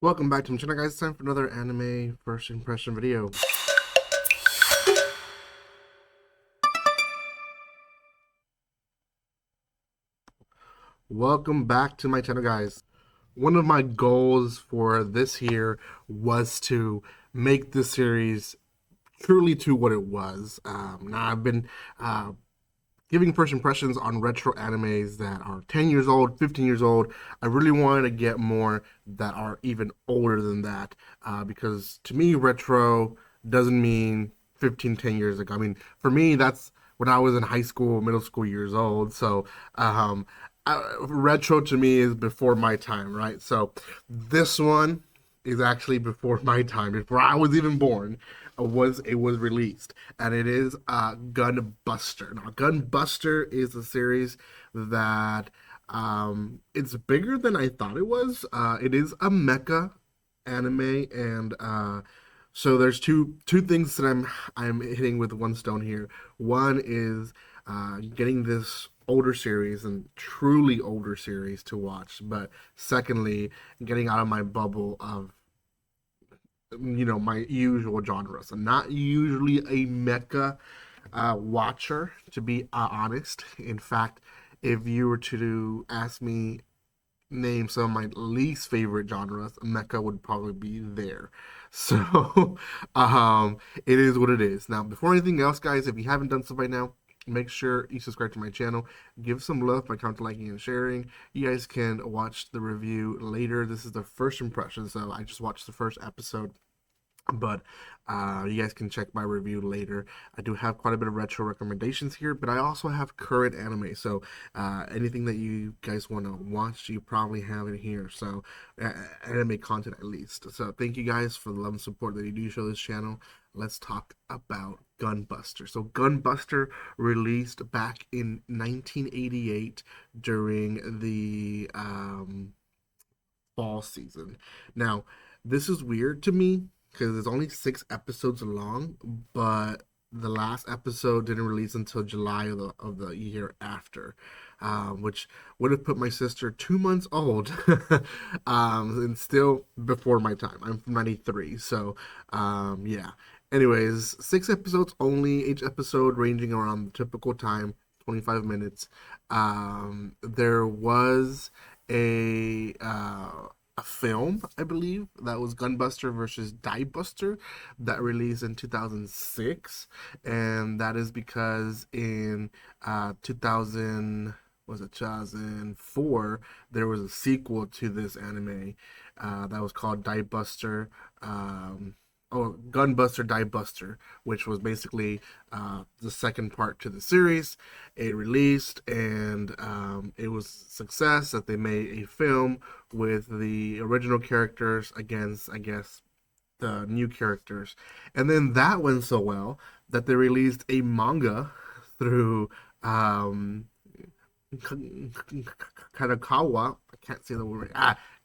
Welcome back to my channel, guys. It's time for another anime first impression video. Welcome back to my channel, guys. One of my goals for this year was to make this series truly to what it was. Now I've been giving first impressions on retro animes that are 10 years old, 15 years old. I really wanted to get more that are even older than that because to me, retro doesn't mean 15, 10 years ago. I mean, for me, that's when I was in high school, middle school years old. So, retro to me is before my time, right? So, this one is actually before my time, before I was even born. It was released, and it is Gunbuster. Now, Gunbuster is a series that it's bigger than I thought it was. It is a mecha anime, and so there's two things that I'm hitting with one stone here. One is getting this older series and truly older series to watch, but secondly, getting out of my bubble of my usual genres. I'm not usually a mecha watcher, to be honest. In fact, if you were to ask me name some of my least favorite genres, mecha would probably be there. So, it is what it is. Now, before anything else, guys, if you haven't done so by now, make sure you subscribe to my channel. Give some love by comment, liking, and sharing. You guys can watch the review later. This is the first impression, so I just watched the first episode, but you guys can check my review later. I do have quite a bit of retro recommendations here, but I also have current anime, so anything that you guys want to watch, you probably have it here. So anime content at least. So thank you guys for the love and support that you do show this channel. Let's talk about Gunbuster. So Gunbuster released back in 1988 during the fall season. Now, this is weird to me because it's only 6 episodes long, but the last episode didn't release until July of the year after, which would have put my sister 2 months old, and still before my time. I'm from '93, so yeah. Anyways, 6 episodes only, each episode ranging around the typical time, 25 minutes. There was a film, I believe, that was Gunbuster versus Diebuster that released in 2006, and that is because in 2000 was it 2004 there was a sequel to this anime that was called Diebuster. Gunbuster Diebuster, which was basically the second part to the series. It released, and it was success that they made a film with the original characters against, I guess, the new characters. And then that went so well that they released a manga through Kadokawa. I can't say the word.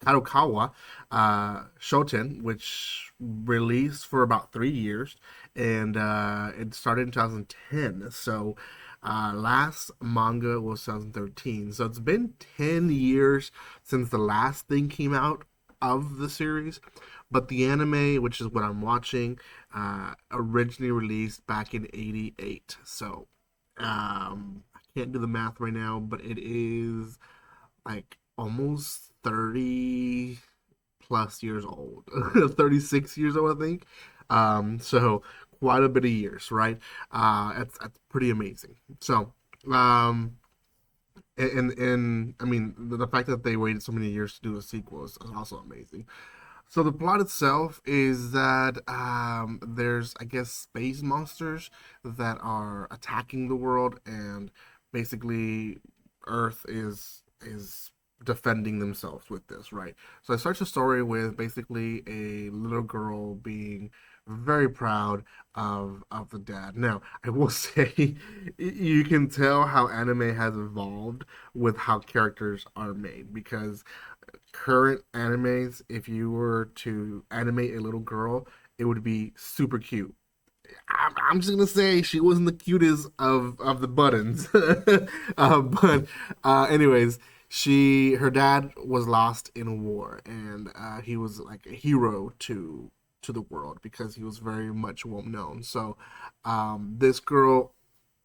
Kadokawa Shoten, which released for about 3 years, and it started in 2010. So last manga was 2013. So it's been 10 years since the last thing came out of the series. But the anime, which is what I'm watching, originally released back in '88. So I can't do the math right now, but it is like almost 30 plus years old, 36 years old, I think. So quite a bit of years, right? That's pretty amazing. So, and I mean, the fact that they waited so many years to do a sequel is also amazing. So the plot itself is that there's, I guess, space monsters that are attacking the world, and basically Earth is defending themselves with this, right? So it starts the story with basically a little girl being very proud of the dad. Now, I will say you can tell how anime has evolved with how characters are made, because current animes, if you were to animate a little girl, it would be super cute. I'm just gonna say she wasn't the cutest of the buttons, but anyways, her dad was lost in a war, and he was like a hero to the world because he was very much well known. So this girl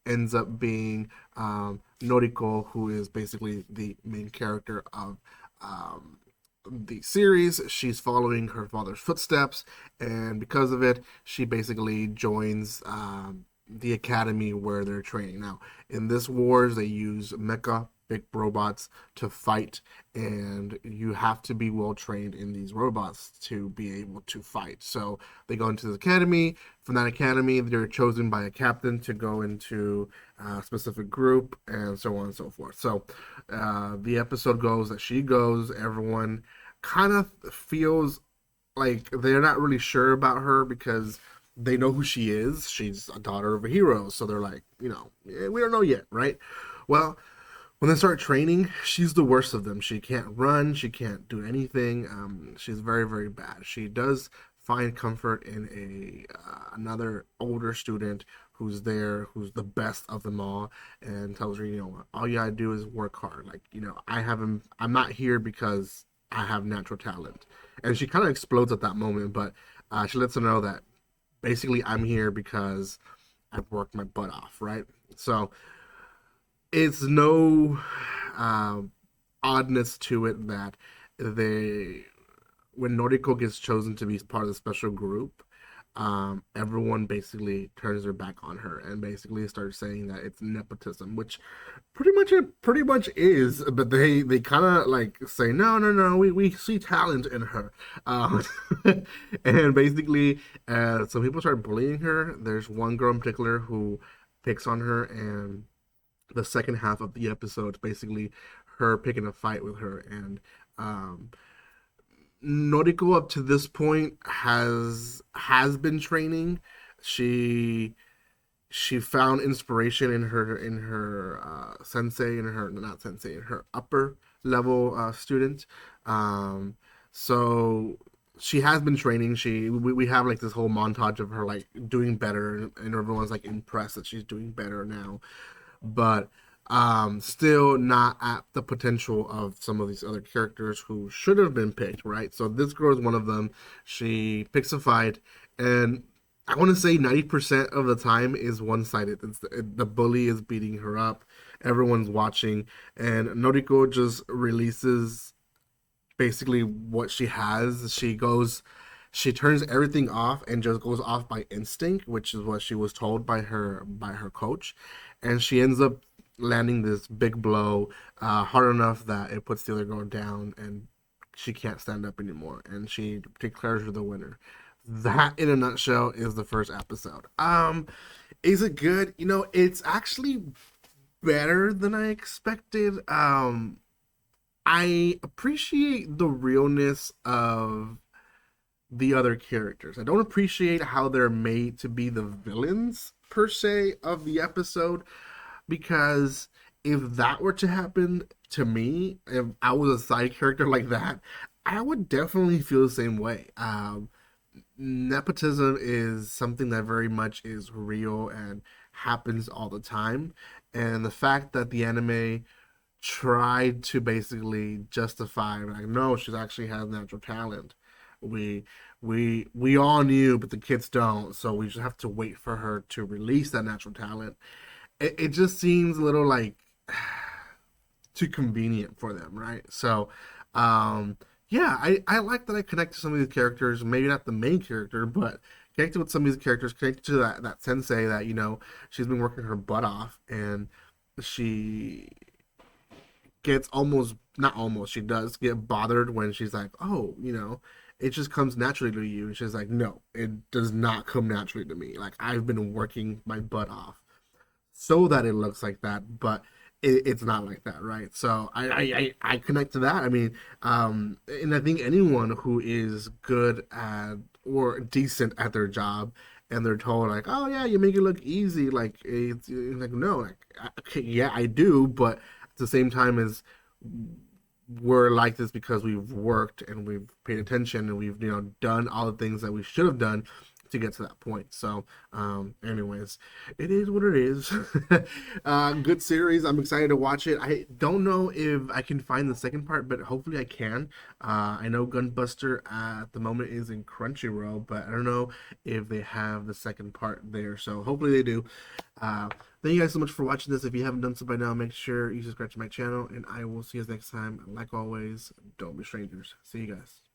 ends up being Noriko, who is basically the main character of um, the series. She's following her father's footsteps, and because of it, she basically joins the academy where they're training. Now, in this wars, they use mecha big robots to fight, and you have to be well trained in these robots to be able to fight. So they go into the academy. From that academy, they're chosen by a captain to go into a specific group, and so on and so forth. So the episode goes that she goes, everyone kind of feels like they're not really sure about her because they know who she is. She's a daughter of a hero. So they're like, we don't know yet, right? Well, when they start training, she's the worst of them. She can't run. She can't do anything. She's very, very bad. She does find comfort in another older student who's there, who's the best of them all, and tells her, all you gotta do is work hard. Like, I haven't. I'm not here because I have natural talent. And she kind of explodes at that moment, but she lets her know that basically I'm here because I've worked my butt off, right? So it's no uh, oddness to it that they when Noriko gets chosen to be part of the special group, everyone basically turns their back on her and basically starts saying that it's nepotism, which pretty much is. But they kind of like say no, no, no, we see talent in her, um, and basically, some people start bullying her. There's one girl in particular who picks on her, and the second half of the episode is basically her picking a fight with her, and um, Noriko up to this point has been training. She she found inspiration in her sensei, in her not sensei, in her upper level student. Um, so she has been training. We have like this whole montage of her like doing better, and everyone's like impressed that she's doing better now, but still not at the potential of some of these other characters who should have been picked, right? So this girl is one of them. She picks a fight, and I want to say 90% of the time is one sided. The bully is beating her up, everyone's watching, and Noriko just releases basically what she has. She turns everything off and just goes off by instinct, which is what she was told by her coach, and she ends up landing this big blow, hard enough that it puts the other girl down, and she can't stand up anymore, and she declares her the winner. That, in a nutshell, is the first episode. Is it good? It's actually better than I expected. I appreciate the realness of the other characters. I don't appreciate how they're made to be the villains per se of the episode, because if that were to happen to me, if I was a side character like that, I would definitely feel the same way. Nepotism is something that very much is real and happens all the time, and the fact that the anime tried to basically justify like no, she actually has natural talent. We we all knew, but the kids don't, so we just have to wait for her to release that natural talent. It just seems a little like too convenient for them, right? So, yeah, I like that I connect to some of these characters. Maybe not the main character, but connected with some of these characters. Connected to that sensei that she's been working her butt off, and she gets almost not almost she does get bothered when she's like, oh, it just comes naturally to you, and she's like, no, it does not come naturally to me. Like, I've been working my butt off so that it looks like that, but it's not like that, right? So I connect to that. I mean, and I think anyone who is good at or decent at their job, and they're told like, oh yeah, you make it look easy, like it's like no, like okay, yeah, I do, but at the same time as we're like this because we've worked and we've paid attention and we've done all the things that we should have done to get to that point. So, anyways, it is what it is. Good series. I'm excited to watch it. I don't know if I can find the second part, but hopefully I can. I know Gunbuster at the moment is in Crunchyroll, but I don't know if they have the second part there. So hopefully they do. Uh, Thank you guys so much for watching this. If you haven't done so by now, make sure you subscribe to my channel, and I will see you guys next time. Like always, don't be strangers. See you guys.